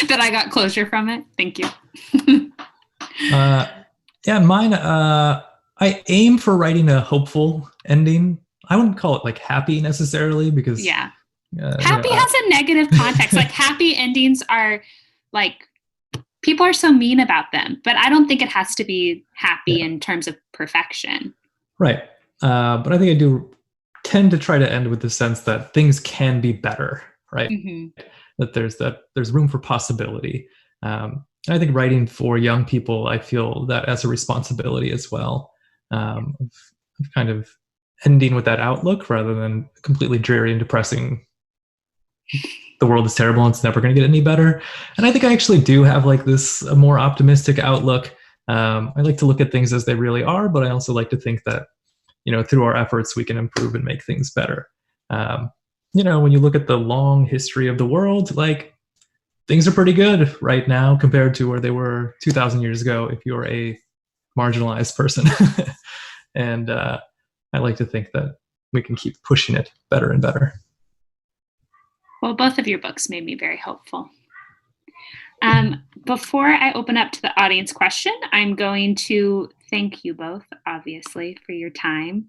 that I got closure from it. Thank you. Yeah, mine. I aim for writing a hopeful ending. I wouldn't call it like happy necessarily because happy has a negative context. Like happy endings are like, people are so mean about them, but I don't think it has to be happy in terms of perfection. Right. But I think I do tend to try to end with the sense that things can be better, right? Mm-hmm. That there's room for possibility. And I think writing for young people, I feel that as a responsibility as well, of kind of ending with that outlook rather than completely dreary and depressing. The world is terrible and it's never going to get any better. And I think I actually do have like a more optimistic outlook. I like to look at things as they really are, but I also like to think that, through our efforts, we can improve and make things better. When you look at the long history of the world, like things are pretty good right now compared to where they were 2,000 years ago if you're a marginalized person. And I like to think that we can keep pushing it better and better. Well, both of your books made me very hopeful. Before I open up to the audience question, I'm going to thank you both, obviously, for your time,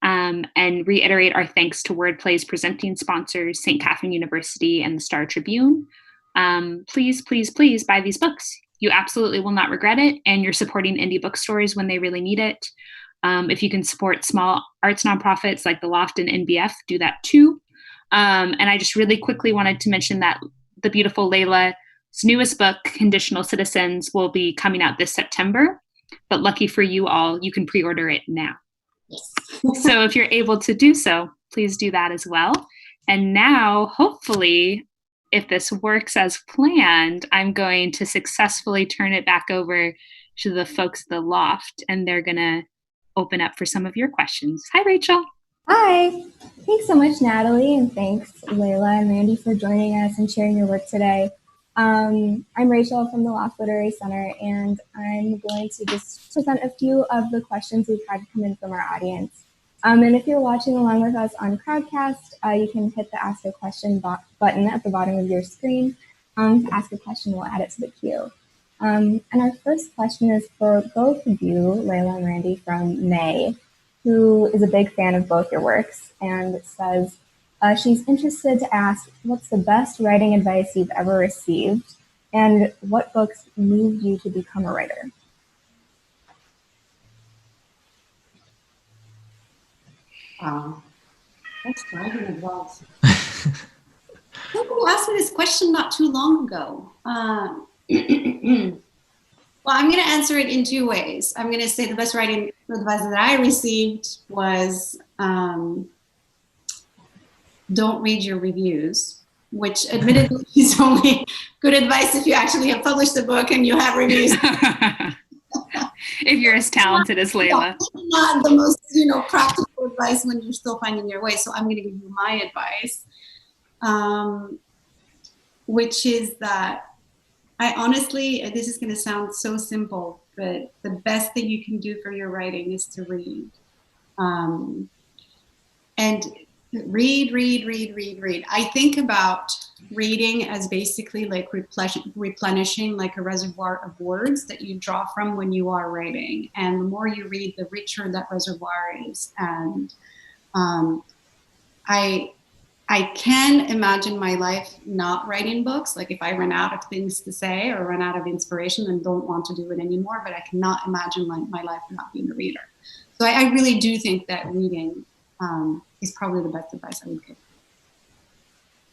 and reiterate our thanks to Wordplay's presenting sponsors, St. Catherine University and the Star Tribune. Please, please, please buy these books. You absolutely will not regret it, and you're supporting indie bookstores when they really need it. If you can support small arts nonprofits like the Loft and NBF, do that too. And I just really quickly wanted to mention that the beautiful Laila's newest book, Conditional Citizens, will be coming out this September. But lucky for you all, you can pre-order it now. Yes. So if you're able to do so, please do that as well. And now, hopefully, if this works as planned, I'm going to successfully turn it back over to the folks at the Loft, and they're going to open up for some of your questions. Hi, Rachel. Hi. Thanks so much, Natalie, and thanks, Laila and Randy, for joining us and sharing your work today. I'm Rachel from the Loft Literary Center, and I'm going to just present a few of the questions we've had come in from our audience. And if you're watching along with us on Crowdcast, you can hit the Ask a Question button at the bottom of your screen. To ask a question, we'll add it to the queue. And our first question is for both of you, Laila and Randy, from May, who is a big fan of both your works and says she's interested to ask, what's the best writing advice you've ever received, and what books moved you to become a writer? That's writing advice. Somebody asked me this question not too long ago. Well, I'm going to answer it in two ways. I'm going to say the best writing advice that I received was don't read your reviews, which admittedly is only good advice if you actually have published a book and you have reviews. If you're as talented as Laila. Not the most, practical advice when you're still finding your way. So I'm going to give you my advice, which is that I honestly, this is going to sound so simple, but the best that you can do for your writing is to read. And read. I think about reading as basically like replenishing like a reservoir of words that you draw from when you are writing. And the more you read, the richer that reservoir is. And I can imagine my life not writing books. Like if I run out of things to say or run out of inspiration and don't want to do it anymore, but I cannot imagine my life not being a reader. So I really do think that reading is probably the best advice I would give.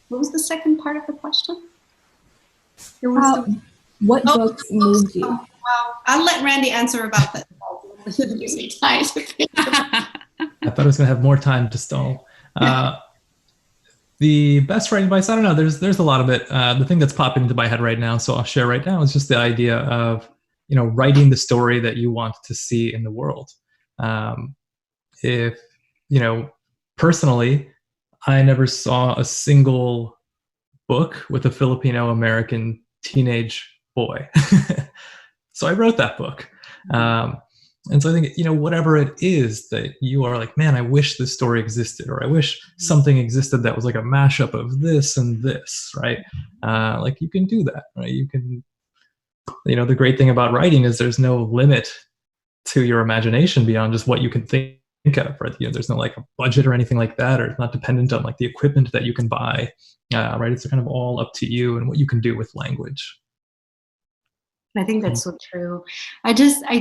What was the second part of the question? What books moved you? Well, I'll let Randy answer about that. I thought I was going to have more time to stall. The best writing advice, I don't know, there's a lot of it. The thing that's popping into my head right now, so I'll share right now, is just the idea of, writing the story that you want to see in the world. If, personally, I never saw a single book with a Filipino-American teenage boy. So I wrote that book. And so I think, whatever it is that you are like, man, I wish this story existed, or I wish something existed that was like a mashup of this and this, right? Like you can do that, right? You can, the great thing about writing is there's no limit to your imagination beyond just what you can think of, right? There's no like a budget or anything like that, or it's not dependent on like the equipment that you can buy, right? It's kind of all up to you and what you can do with language. I think that's so true. I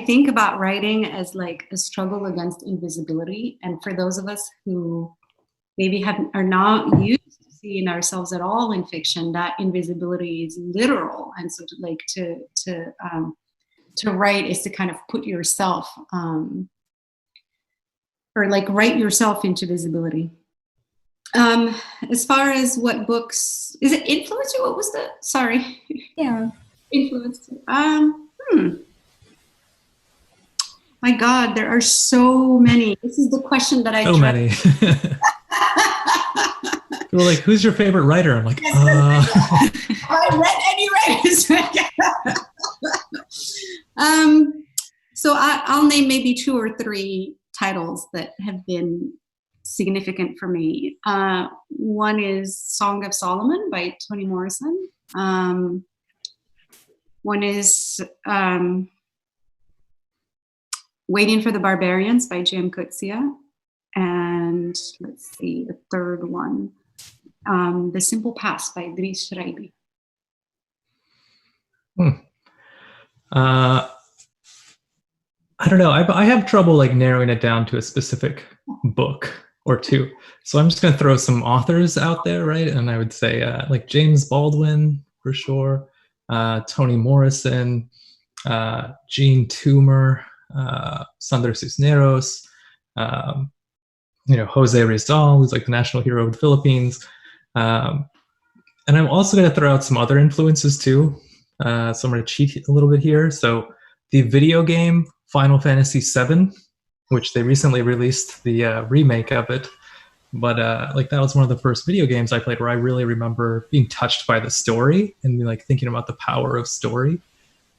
think about writing as like a struggle against invisibility. And for those of us who maybe are not used to seeing ourselves at all in fiction, that invisibility is literal. And so to write is to kind of put yourself, or like write yourself into visibility. As far as what books, is it influence you? What was the, sorry. Yeah. Influence. My God, there are so many. This is the question that I so many. People are like, who's your favorite writer? I'm like, Have I read any writers? So I'll name maybe 2 or 3 titles that have been significant for me. One is Song of Solomon by Toni Morrison. One is Waiting for the Barbarians by J.M. Coetzee. And let's see, the third one, The Simple Past by Dries Schreiber. I don't know. I have trouble like narrowing it down to a specific book or 2. So I'm just going to throw some authors out there, right? And I would say like James Baldwin for sure. Toni Morrison, Jean Toomer, Sandra Cisneros, Jose Rizal, who's like the national hero of the Philippines. And I'm also going to throw out some other influences too. So I'm going to cheat a little bit here. So the video game Final Fantasy VII, which they recently released the remake of it. But like that was one of the first video games I played where I really remember being touched by the story and like thinking about the power of story.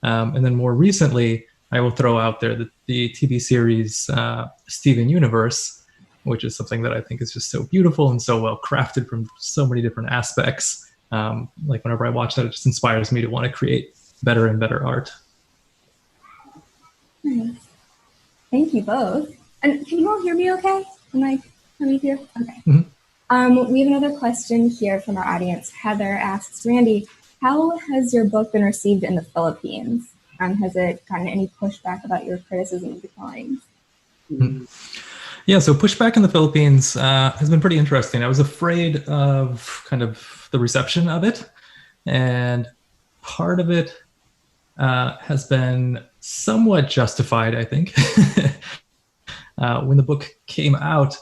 And then more recently, I will throw out there the TV series Steven Universe, which is something that I think is just so beautiful and so well crafted from so many different aspects. Like whenever I watch that, it just inspires me to want to create better and better art. Nice. Thank you both. And can you all hear me okay? Am I coming here? Okay. Mm-hmm. We have another question here from our audience. Heather asks, Randy, how has your book been received in the Philippines? Has it gotten any pushback about your criticism of the drawings? Mm-hmm. Yeah, so pushback in the Philippines has been pretty interesting. I was afraid of kind of the reception of it. And part of it has been somewhat justified, I think. When the book came out,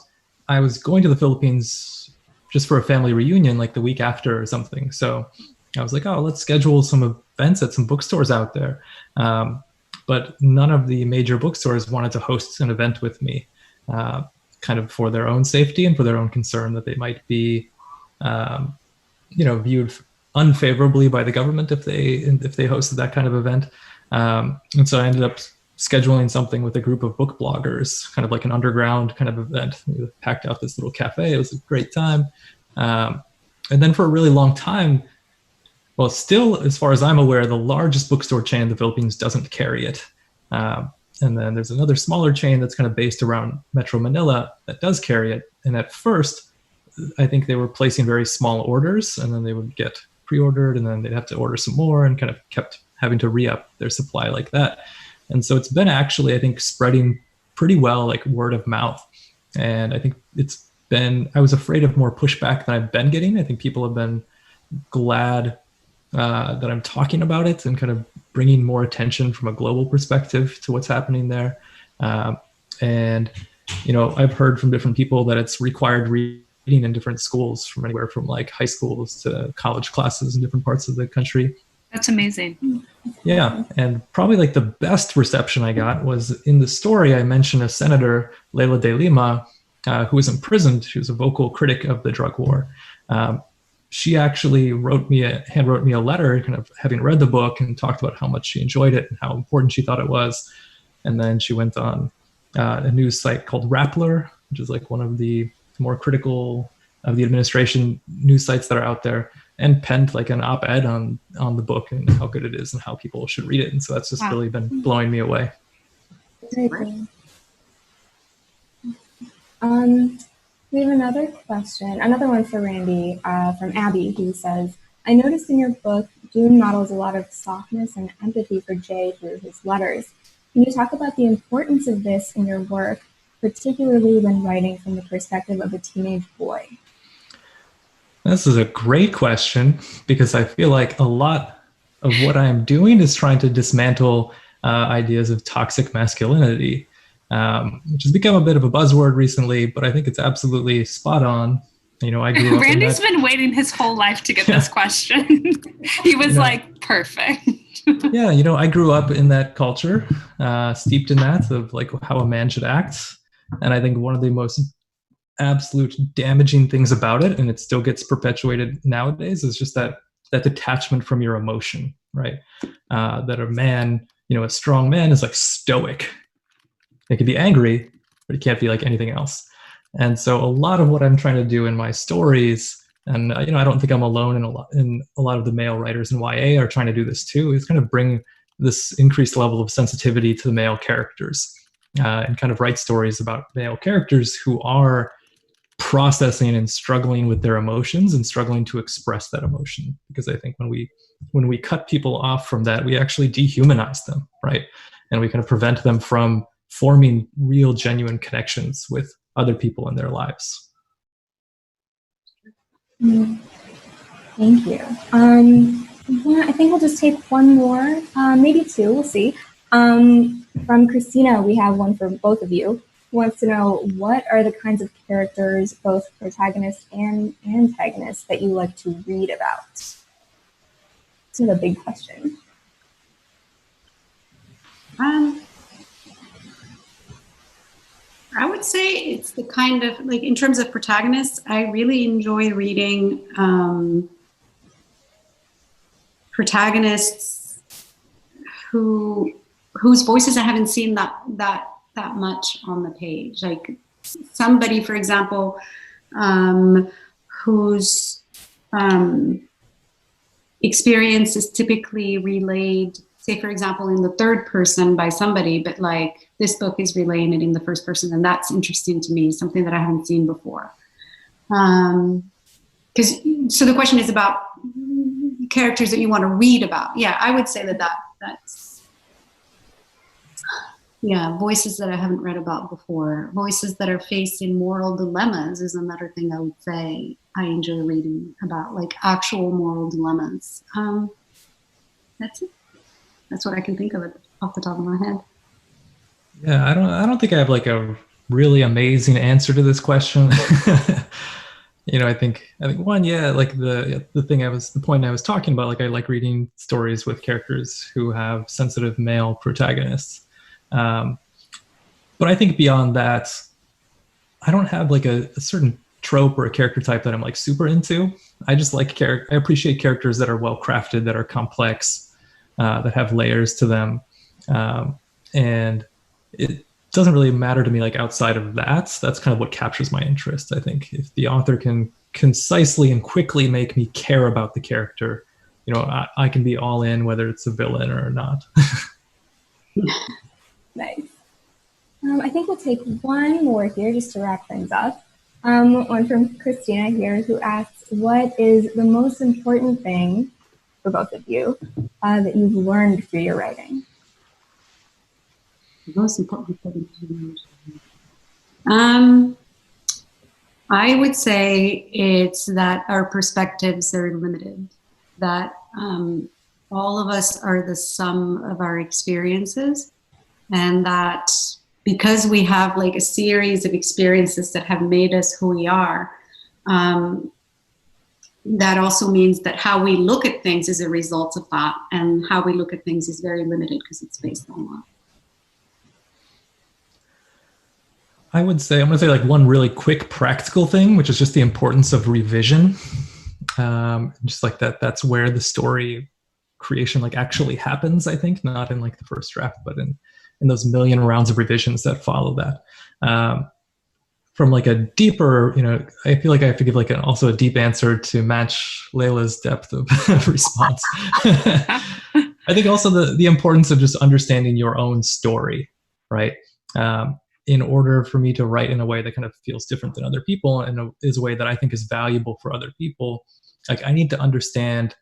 I was going to the Philippines just for a family reunion like the week after or something. So I was like, oh, let's schedule some events at some bookstores out there. But none of the major bookstores wanted to host an event with me, kind of for their own safety and for their own concern that they might be, viewed unfavorably by the government if they hosted that kind of event. And so I ended up scheduling something with a group of book bloggers, kind of like an underground kind of event. We packed out this little cafe. It was a great time. And then for a really long time, well, still, as far as I'm aware, the largest bookstore chain in the Philippines doesn't carry it. And then there's another smaller chain that's kind of based around Metro Manila that does carry it. And at first, I think they were placing very small orders, and then they would get pre-ordered, and then they'd have to order some more, and kind of kept having to re-up their supply like that. And so it's been actually, I think, spreading pretty well, like word of mouth. And I think I was afraid of more pushback than I've been getting. I think people have been glad that I'm talking about it and kind of bringing more attention from a global perspective to what's happening there. And, I've heard from different people that it's required reading in different schools, from anywhere from like high schools to college classes in different parts of the country. That's amazing. Yeah. And probably like the best reception I got was in the story. I mentioned a senator, Laila de Lima, who was imprisoned. She was a vocal critic of the drug war. She actually handwrote me a letter, kind of having read the book, and talked about how much she enjoyed it and how important she thought it was. And then she went on a news site called Rappler, which is like one of the more critical of the administration news sites that are out there, and penned like an op-ed on the book and how good it is and how people should read it. And so that's just really been blowing me away. Very cool. We have another question, another one for Randy, from Abby, who says, I noticed in your book, June models a lot of softness and empathy for Jay through his letters. Can you talk about the importance of this in your work, particularly when writing from the perspective of a teenage boy? This is a great question, because I feel like a lot of what I'm doing is trying to dismantle ideas of toxic masculinity. Which has become a bit of a buzzword recently, but I think it's absolutely spot on. I grew up Randy's been waiting his whole life to get this question. He was like, perfect. Yeah, I grew up in that culture, steeped in that, of like how a man should act. And I think one of the most absolute damaging things about it, and it still gets perpetuated nowadays, is just that detachment from your emotion, right? That a man, a strong man is like stoic. It can be angry, but it can't be like anything else. And so a lot of what I'm trying to do in my stories, and I don't think I'm alone in a lot of the male writers in YA are trying to do this too, is kind of bring this increased level of sensitivity to the male characters, and kind of write stories about male characters who are processing and struggling with their emotions and struggling to express that emotion. Because I think when we cut people off from that, we actually dehumanize them, right? And we kind of prevent them from forming real, genuine connections with other people in their lives. Thank you. I think we'll just take one more, maybe two, we'll see. From Christina, we have one for both of you, who wants to know, what are the kinds of characters, both protagonists and antagonists, that you like to read about? This is a big question. I would say it's the kind of, like, in terms of protagonists, I really enjoy reading protagonists whose voices I haven't seen that much on the page. Like somebody, for example, whose experience is typically relayed, say, for example, in the third person by somebody, but like this book is relaying it in the first person, and that's interesting to me, something that I haven't seen before. So the question is about characters that you want to read about. Yeah, I would say that's voices that I haven't read about before. Voices that are facing moral dilemmas is another thing I would say I enjoy reading about, like actual moral dilemmas. That's it. That's what I can think of it off the top of my head. Yeah, I don't think I have like a really amazing answer to this question. I think one, like the point I was talking about, like I like reading stories with characters who have sensitive male protagonists. But I think beyond that, I don't have like a certain trope or a character type that I'm like super into. I just like I appreciate characters that are well crafted, that are complex, that have layers to them, and it doesn't really matter to me like outside of that. That's kind of what captures my interest. I think if the author can concisely and quickly make me care about the character, you know, I can be all in whether it's a villain or not. Nice. I think we'll take one more here just to wrap things up. One from Christina here, who asks, what is the most important thing for both of you that you've learned through your writing? The most important thing. I would say it's that our perspectives are limited, that all of us are the sum of our experiences, and that because we have like a series of experiences that have made us who we are, that also means that how we look at things is a result of that, and how we look at things is very limited because it's based on that. I'm going to say like one really quick practical thing, which is just the importance of revision. Just like that's where the story creation like actually happens, I think, not in like the first draft, but in those million rounds of revisions that follow that. From like a deeper, you know, I feel like I have to give like also a deep answer to match Laila's depth of response. I think also the importance of just understanding your own story, right? In order for me to write in a way that kind of feels different than other people and is a way that I think is valuable for other people, like I need to understand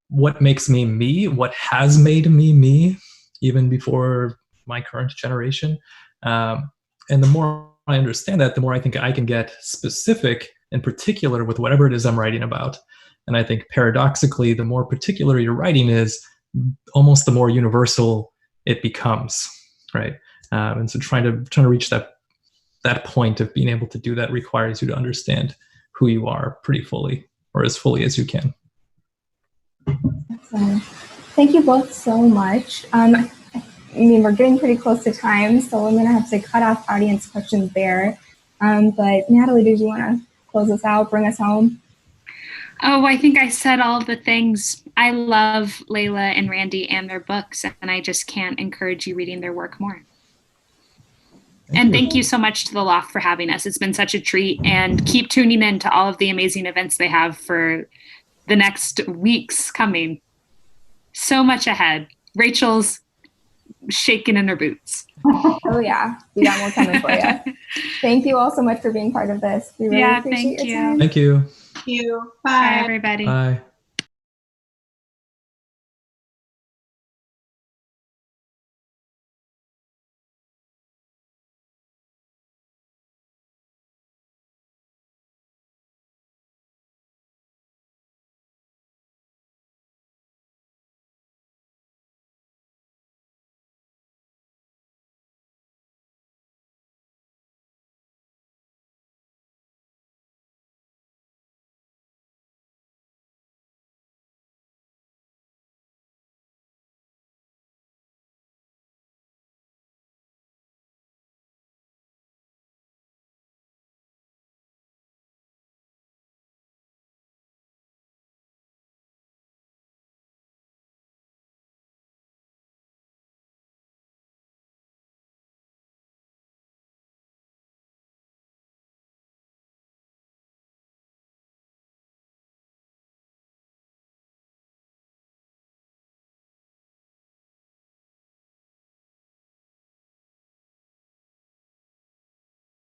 what makes me me, what has made me me, even before my current generation. And the more I understand that, the more I think I can get specific and particular with whatever it is I'm writing about. And I think paradoxically, the more particular your writing is, almost the more universal it becomes, right? And so trying to reach that point of being able to do that requires you to understand who you are pretty fully, or as fully as you can. Excellent. Thank you both so much. I mean, we're getting pretty close to time, so I'm going to have to cut off audience questions there. But Natalie, did you want to close us out, bring us home? Oh, I think I said all the things. I love Laila and Randy and their books, and I just can't encourage you reading their work more. Thank you so much to the Loft for having us. It's been such a treat, and keep tuning in to all of the amazing events they have for the next weeks coming. So much ahead. Rachel's shaking in her boots. Oh yeah, we got more coming for you. Thank you all so much for being part of this. We really appreciate your time. Thank you. Thank you. Bye, everybody. Bye.